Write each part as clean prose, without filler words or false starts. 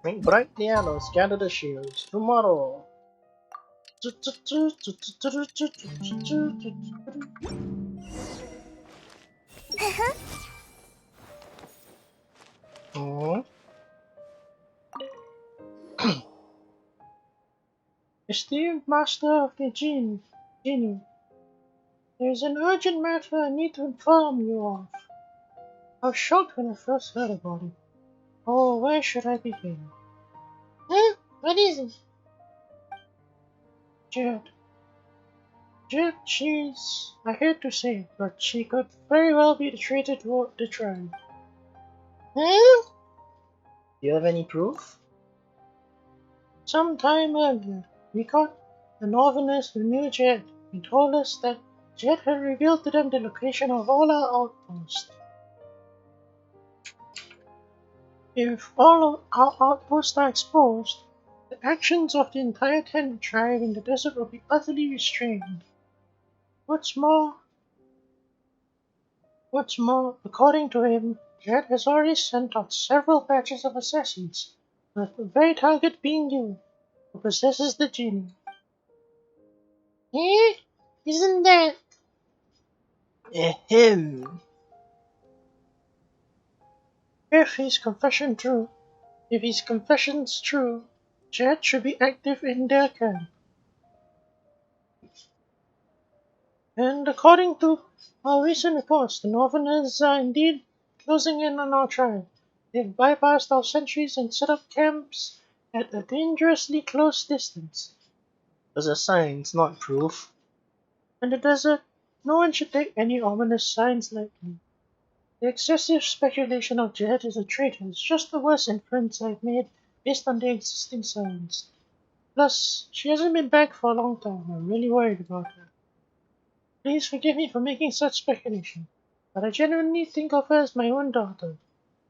Make bright the arrows, gather the shields. Tomorrow. Oh. Esteemed Master of the Genie, there is an urgent matter I need to inform you of. I was shocked when I first heard about it. Oh, where should I begin? Huh? What is it? Jeht. Jeht, I hate to say it, but she could very well be the traitor to the tribe. Huh? Do you have any proof? Some time earlier, we caught the Northerners who knew Jeht and told us that Jeht had revealed to them the location of all our outposts. If all of our outposts are exposed, the actions of the entire Tenant tribe in the desert will be utterly restrained. What's more, according to him, Jeht has already sent out several batches of assassins, with the very target being you, who possesses the genie. Eh? Isn't that him? If his confession's true, Jeht should be active in their camp. And according to our recent reports, the Northerners are indeed closing in on our tribe. They've bypassed our sentries and set up camps at a dangerously close distance. Those are signs, not proof. In the desert, no one should take any ominous signs lightly. The excessive speculation of Jehet is a traitor is just the worst inference I've made based on the existing signs. Plus, she hasn't been back for a long time. I'm really worried about her. Please forgive me for making such speculation, but I genuinely think of her as my own daughter.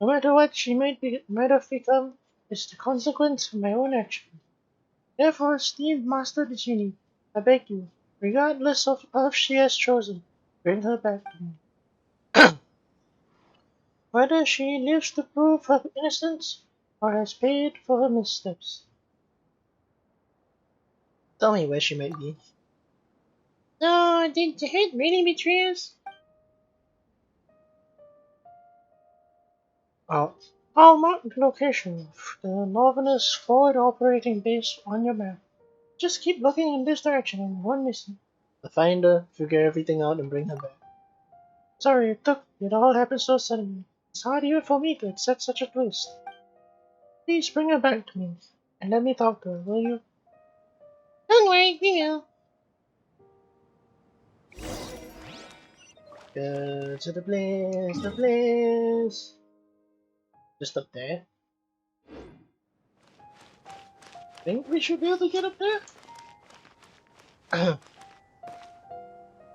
No matter what she might have become, it's the consequence of my own actions. Therefore, esteemed Master the Genie, I beg you, regardless of the path she has chosen, bring her back to me. Whether she lives to prove her innocence or has paid for her missteps. Tell me where she might be. No, did Jehet really betray us? I'll mark the location of the Northerners' forward operating base on your map. Just keep looking in this direction and you won't miss it. I'll find her, figure everything out, and bring her back. Sorry, it all happened so suddenly. It's hard even for me to accept such a twist. Please bring her back to me, and let me talk to her, will you? Don't worry, we will. Go to the place. Just up there. Think we should be able to get up there?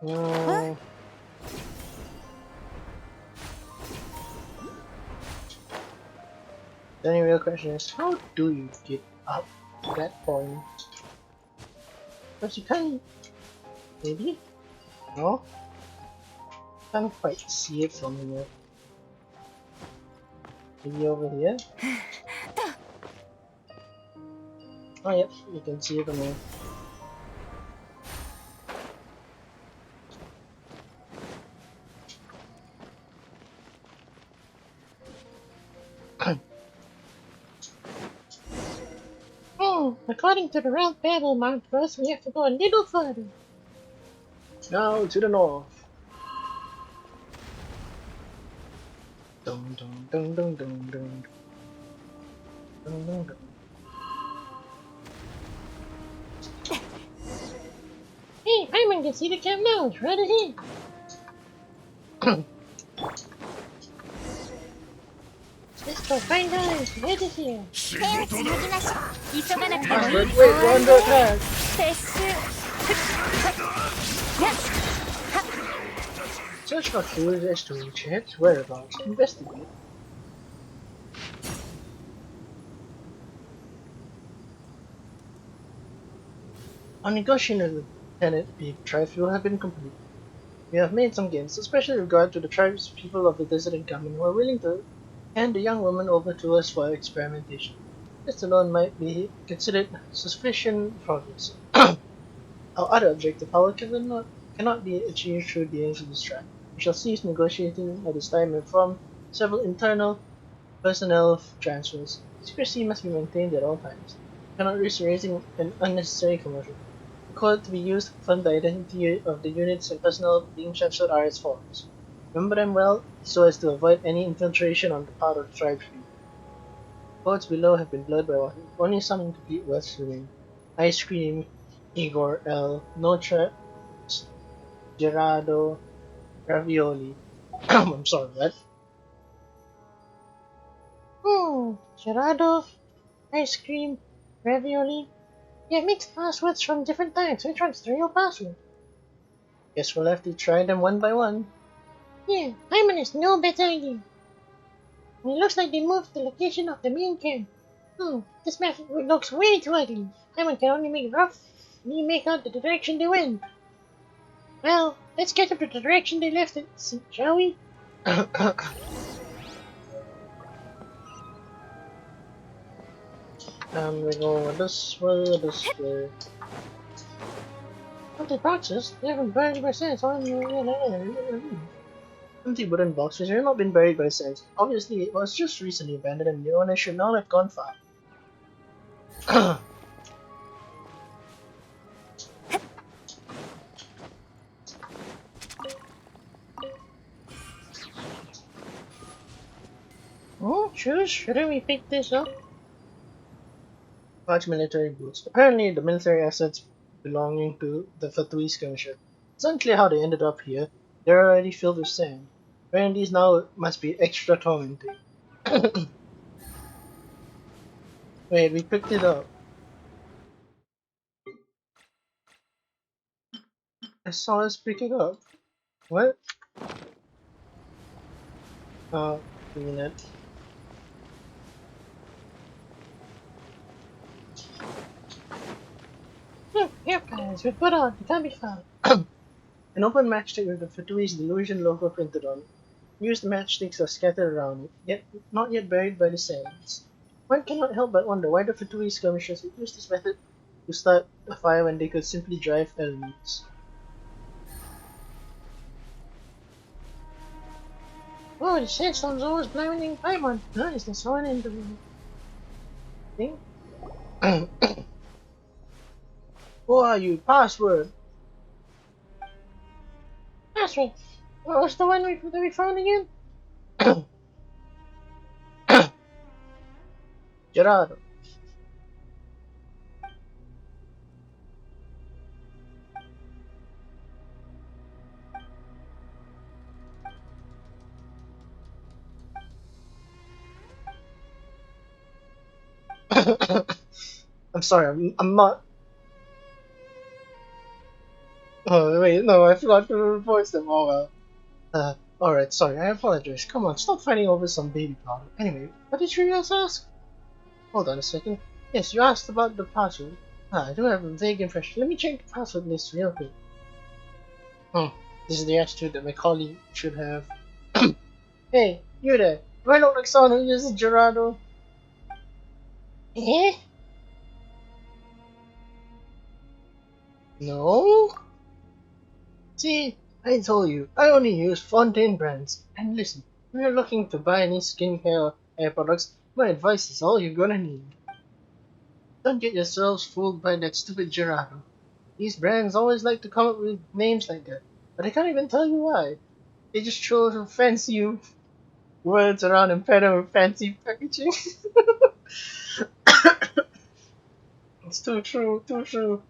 No. The only real question is, how do you get up to that point? Because you can't... Maybe? No? Can't quite see it from here. Maybe over here? Oh yep, you can see it from here. According to the route Babel marked for us, we have to go a little further. Now to the north. Dum dum dum dum dum dum. Dum dum dum. Hey, Hyman can see the camp now. It's right ahead. Let's go find out if Jehet is here. Wait, we're under attack. Search for clues as to Jehet's whereabouts. Investigate. Our negotiations with Tenet, the Trifuel, have been complete. We have made some gains, especially with regard to the tribes people of the desert and Gamin who are willing to hand the young woman over to us for experimentation. This alone might be considered sufficient progress. Our other objective, however, cannot be achieved through the use of this track. We shall cease negotiating at this time and from several internal personnel transfers. Secrecy must be maintained at all times. We cannot risk raising an unnecessary commotion. The code to be used to confirm the identity of the units and personnel being transferred are as follows. Remember them well so as to avoid any infiltration on the part of the tribe fleet. Codes below have been blurred by water. Only some incomplete words remain. Ice cream, Igor L, Notra, Gerardo, Ravioli. I'm sorry, what? Gerardo, ice cream, ravioli. Yeah, mixed passwords from different times. Which one's the real password? Guess we'll have to try them one by one. Yeah, Hyman has no better idea. And it looks like they moved the location of the main camp. This map looks way too ugly. Hyman can only make rough, and you make out the direction they went. Well, let's get up to the direction they left it, shall we? We go this way. Empty boxes? They haven't buried by sense. Empty wooden boxes have not been buried by sense. Obviously, it was just recently abandoned and the owner should not have gone far. Oh, shoes? Shouldn't we pick this up? Large military boots. Apparently, the military assets belonging to the Fatui skirmisher. It's unclear how they ended up here. They're already filled with sand. Wearing these now must be extra tormenting. Wait, we picked it up. I saw us pick it up. What? Clean it. Here, guys, we put out. It can't be found. An open matchstick with the Fatui's delusion logo printed on it. Used matchsticks are scattered around it, yet not yet buried by the sands. One cannot help but wonder why the Fatui skirmishers would use this method to start a fire when they could simply drive elements. Oh, the sandstorm's always blinding Paimon. Is there someone in the thing? Who are you? Password! Password! What was the one that we found again? Gerardo. I'm sorry, I'm not. Oh, wait, no, I forgot to voice them. Oh well. Alright, sorry, I apologize. Come on, stop fighting over some baby powder. Anyway, what did you guys ask? Hold on a second. Yes, you asked about the password. I do have a vague impression. Let me check the password list real quick. Hmm, this is the attitude that my colleague should have. Hey, you there. Do I look like someone who uses Gerardo? Eh? No? See, I told you, I only use Fontaine brands. And listen, if you're looking to buy any skincare or hair products, my advice is all you're gonna need. Don't get yourselves fooled by that stupid Gerardo. These brands always like to come up with names like that, but I can't even tell you why. They just throw some fancy words around and pattern with fancy packaging. It's too true, too true.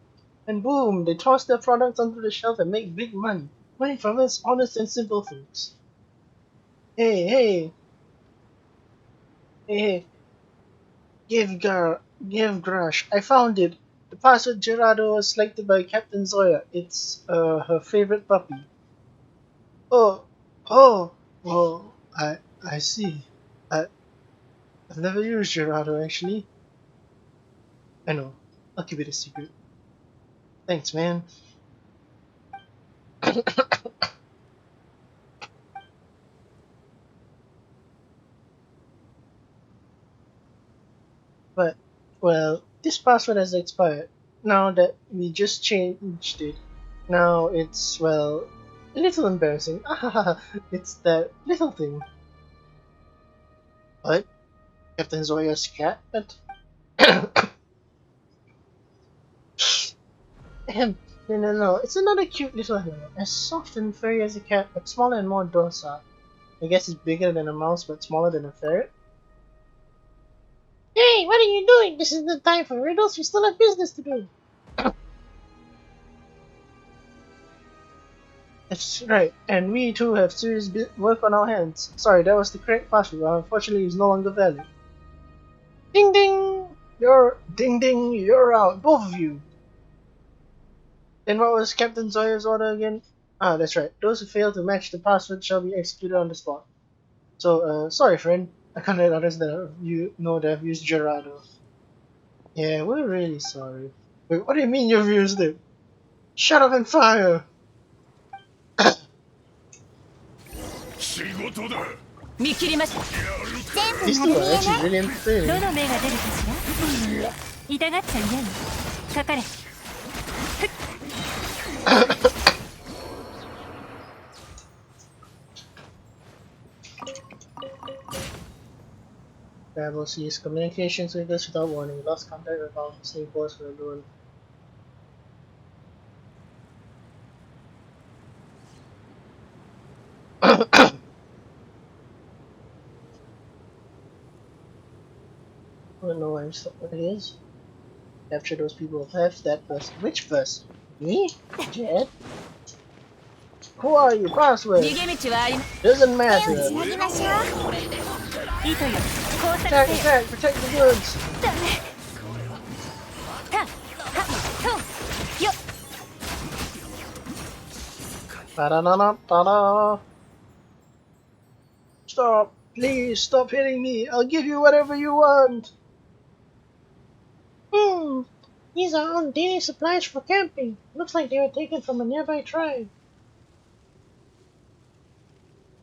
And boom, they toss their products onto the shelf and make big money. Money from us honest and simple folks. Hey, hey, hey, give Grush. I found it. The password Gerardo was selected by Captain Zoya. It's her favorite puppy. Oh, oh, I see. I I've never used Gerardo actually. I know. I'll keep it a secret. Thanks, man. But Well, this password has expired. Now that we just changed it, now it's, well, a little embarrassing. It's that little thing. What? Captain Zoya's cat? But Ahem. No. It's another cute little animal. As soft and furry as a cat, but smaller and more docile. I guess it's bigger than a mouse, but smaller than a ferret. Hey, what are you doing? This isn't the time for riddles. We still have business to do. That's right, and we too have serious work on our hands. Sorry, that was the correct password, but unfortunately it's no longer valid. Ding ding! You're out, both of you! Then what was Captain Zoya's order again? Ah, that's right. Those who fail to match the password shall be executed on the spot. So, sorry friend. I can't let others that you know that I've used Gerardo. Yeah, we're really sorry. Wait, what do you mean you've used it? Shut up and fire! 見切りました。 These two are actually really entertaining. どの目が出るかしら。痛がっちゃいない。かかれ。Travel sees communications with us without warning. Lost contact with our same course for everyone. I don't know what it is. Capture those people with theft. That person. Which person? Me? Jeht? Who are you? Password. Doesn't matter. Attack! Protect the goods! Ta-da-da-da-da-da. Stop! Please stop hitting me! I'll give you whatever you want! These are on daily supplies for camping. Looks like they were taken from a nearby tribe.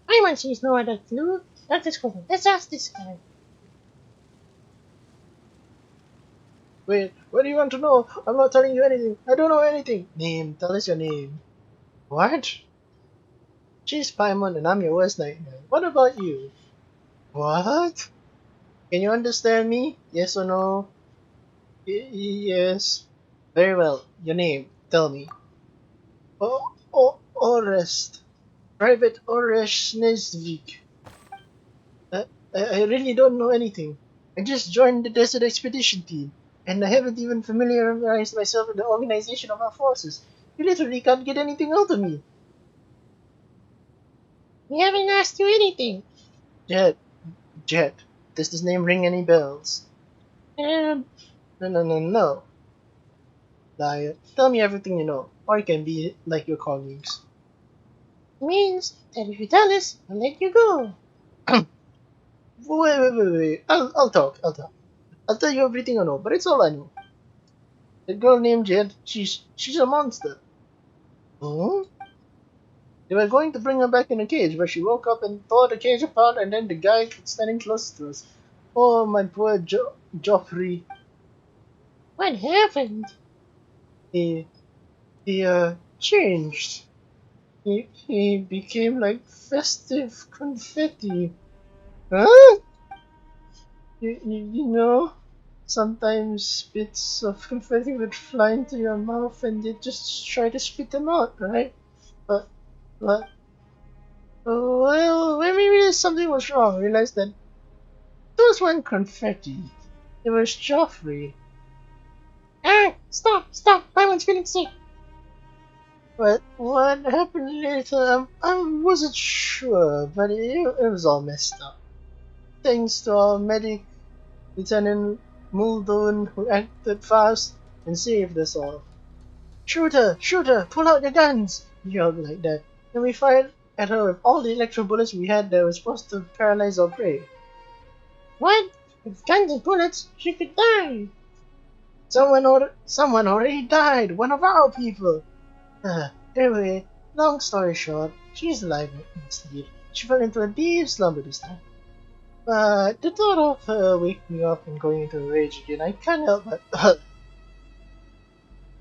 Anyone sees no other clue? That is cool. Let's ask this guy. Wait, what do you want to know? I'm not telling you anything. I don't know anything. Name. Tell us your name. What? She's Paimon and I'm your worst nightmare. What about you? What? Can you understand me? Yes or no? Yes. Very well. Your name. Tell me. Orest. Private Orest Nesvik. I really don't know anything. I just joined the desert expedition team, and I haven't even familiarized myself with the organization of our forces. You literally can't get anything out of me. We haven't asked you anything. Jeht. Does this name ring any bells? No. Liar. Tell me everything you know, or you can be like your colleagues. Means that if you tell us, I'll let you go. Wait. I'll talk. I'll tell you everything I know, but it's all I know. The girl named Jeht, she's a monster. Huh? They were going to bring her back in a cage, but she woke up and tore the cage apart, and then the guy standing close to us. Oh, my poor Joffrey. What happened? He changed. He became like festive confetti. Huh? You know, sometimes bits of confetti would fly into your mouth and you just try to spit them out, right? But, well, when we realized something was wrong, we realized that those weren't confetti. It was Joffrey. Ah! Stop! Paimon's feeling sick! But what happened later, I wasn't sure, but it was all messed up. Thanks to our medic, Lieutenant Muldoon, who acted fast and saved us all. Shooter! Pull out your guns! He yelled like that, and we fired at her with all the electro bullets we had that were supposed to paralyze our prey. What? With guns and bullets, she could die! Someone already died! One of our people! Anyway, long story short, she's alive instead. She fell into a deep slumber this time. But the thought of her waking up and going into a rage again, I can't help but.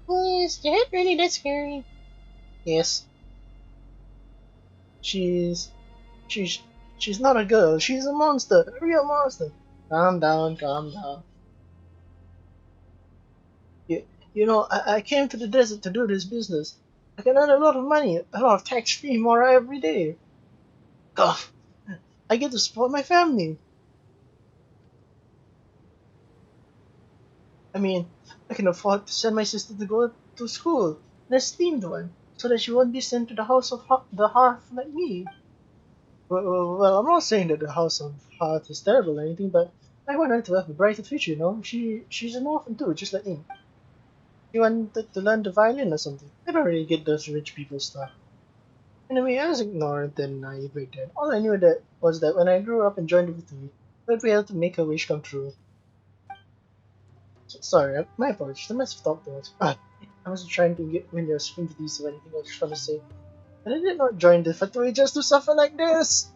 Was that really that scary? Yes, she's she's she's not a girl. She's a monster, a real monster. Calm down, calm down. You, you know, I came to the desert to do this business. I can earn a lot of money, a lot of tax-free more every day. God, I get to support my family. I mean, I can afford to send my sister to go to school, an esteemed one, so that she won't be sent to the house of the hearth like me. Well, I'm not saying that the house of hearth is terrible or anything, but I want her to have a brighter future. You know, she's an orphan too, just like me. She wanted to learn the violin or something. I don't really get those rich people stuff. Anyway, I was ignorant and naive back then. All I knew that was that when I grew up and joined the victory, I'd be able to make her wish come true. Sorry, my apologies. I must have talked too much. I wasn't trying to get when you're speaking to these or anything. I was just trying to say, and I did not join the factory just to suffer like this.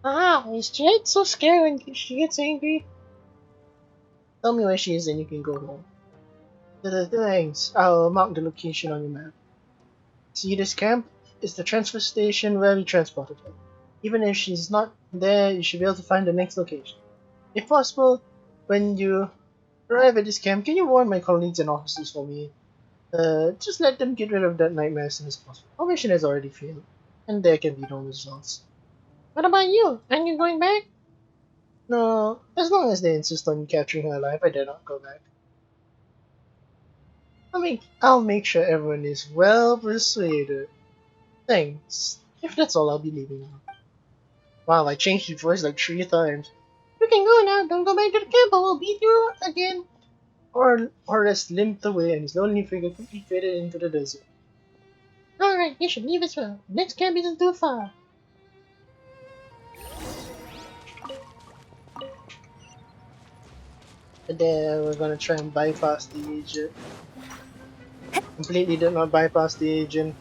Ah, is Jeht so scared when she gets angry? Tell me where she is, and you can go home. Thanks. I'll mark the location on your map. See this camp? It's the transfer station where we transported her. Even if she's not there, you should be able to find the next location. If possible, when you arrive at this camp, can you warn my colleagues and officers for me? Just let them get rid of that nightmare as soon as possible. Our mission has already failed, and there can be no results. What about you? Aren't you going back? No, as long as they insist on capturing her alive, I dare not go back. I'll make sure everyone is well persuaded. Thanks. If that's all, I'll be leaving now. Wow, I changed your voice like 3 times. You can go now. Don't go back to the camp or we'll beat you again. Horace limped away and his lonely figure quickly faded into the desert. Alright, you should leave as well. Next camp isn't too far. And then we're gonna try and bypass the agent. Completely did not bypass the agent.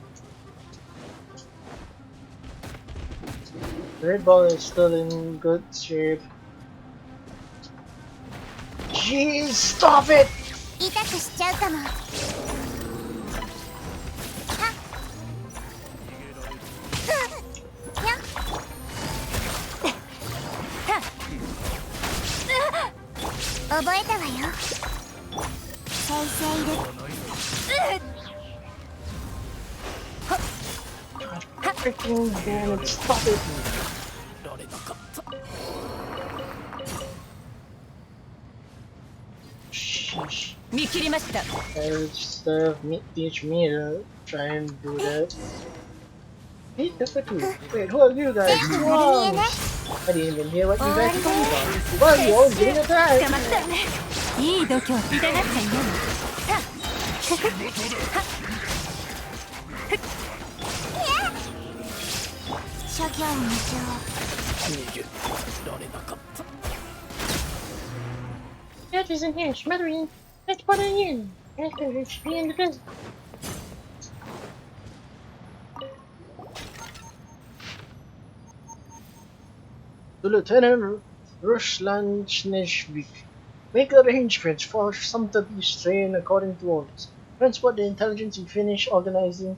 The red ball is still in good shape. Jeez, stop it! 痛くしちゃうかも。覚えたわよ。先生いる。Freaking damn it, stop it! Sheesh. 見切りました。Teach me to try and do that. Hey, difficulty. Wait, who are you guys? Come on! I didn't even hear what you guys were talking about. Why are you all getting attacked? 捕まったわね。いい度胸。痛がっちゃいない。諸行無常。Jeht isn't here, smothering. Let's put it in. After it should be in the desert. To Lieutenant Ruslan. Make arrangements for some to be strained according to orders. Transport the intelligence you finish organizing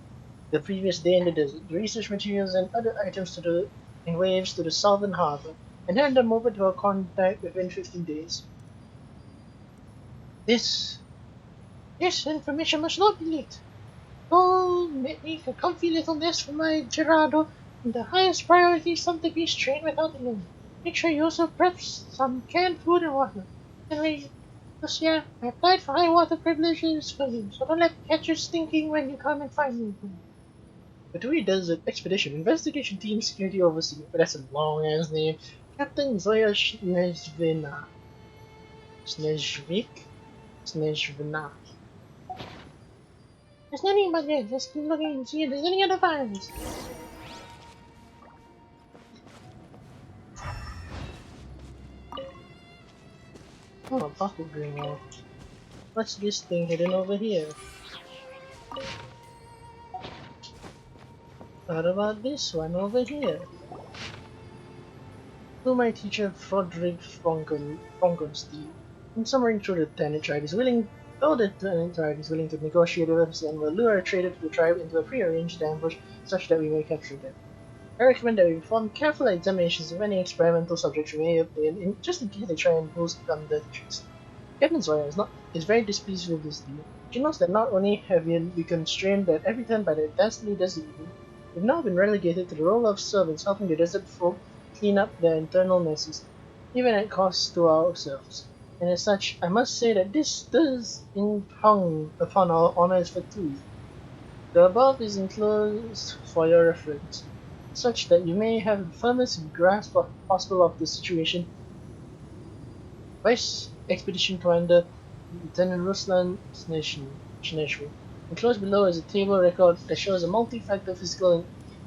the previous day in the desert, the research materials and other items in waves to the southern harbor, and hand them over to our contact within 15 days. This information must not be leaked. Go make a comfy little nest for my Gerardo, and the highest priority is some to be strained without alone. Make sure you also prep some canned food and water. Anyway, Lucia, I applied for high water privileges for you, so don't let me catch you stinking when you come and find me. Batui Desert Expedition Investigation Team Security Overseer, but that's a long ass name. Captain Zoya Snezvina. Snezvik? Snezvina. There's nothing but this. Let's keep looking and see if there's any other files. Oh, a pocket greenwald. What's this thing hidden over here? What about this one over here? to my teacher Froderick Frankenstein. And summering through the Tenant tribe is willing though the Tenant tribe is willing to negotiate with us and will lure a trader to the tribe into a prearranged ambush such that we may capture them. I recommend that we perform careful examinations of any experimental subjects we may obtain just in case they try and boost under the chest. Captain Sawyer is very displeased with this deal. She knows that not only have we been constrained at every turn by the dastardly desert eagle, we've now been relegated to the role of servants helping the desert folk clean up their internal messes, even at cost to ourselves. And as such, I must say that this does impugn upon our honors for two. The above is enclosed for your reference, such that you may have the firmest grasp possible of the situation. Vice Expedition Commander Lieutenant Ruslan Sneshri. Enclosed below is a table record that shows a multi-factor physical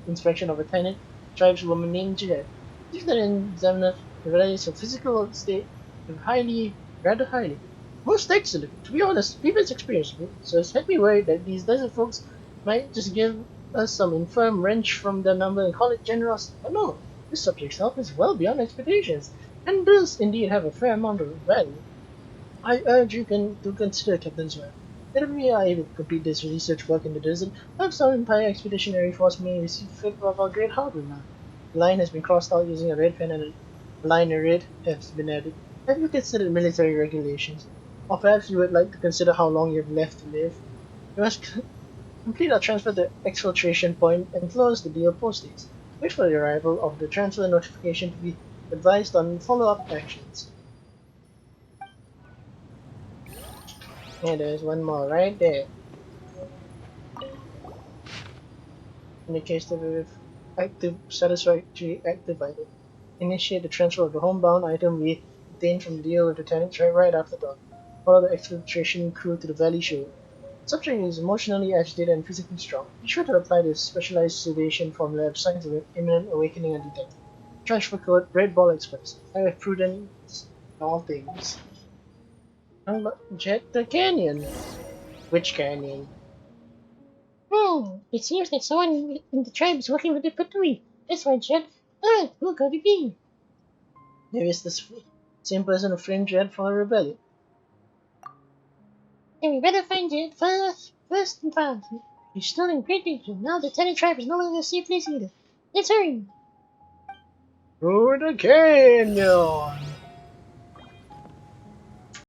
inspection of a tenant tribeswoman named Jehet. If the examiner evaluates her physical state rather highly. Most excellent. To be honest, previous experience so it's had me worried that these desert folks might just give us some infirm wrench from their number and call it generosity. But no, this subject's help is well beyond expectations, and does indeed have a fair amount of value. I urge you to consider Captain's work. If we are able to complete this research work in the desert, perhaps our entire expeditionary force may receive the favor of our great harbor now. The line has been crossed out using a red pen and a line in red has been added. Have you considered military regulations? Or perhaps you would like to consider how long you have left to live? You must complete our transfer to exfiltration point and close the deal postings. Wait for the arrival of the transfer notification to be advised on follow-up actions. And there's one more right there. In the case that with active satisfactory activated, initiate the transfer of the homebound item we obtained from the deal with the tenants right after dawn. Follow the exfiltration crew to the valley shore. Subject is emotionally agitated and physically strong. Be sure to apply the specialized sedation formula if signs of imminent awakening are detected. Transfer code Red Ball Express. I have prudence in all things. Jet the canyon. Which canyon? It seems that someone in the tribe is working with the Patui. That's why, Jeht. Who could it be? Maybe it's the same person who framed Jeht for a rebellion. Then we better find Jeht first and fast. He's still in great danger. Now the tenant tribe is no longer a safe place either. Let's hurry. Through the canyon!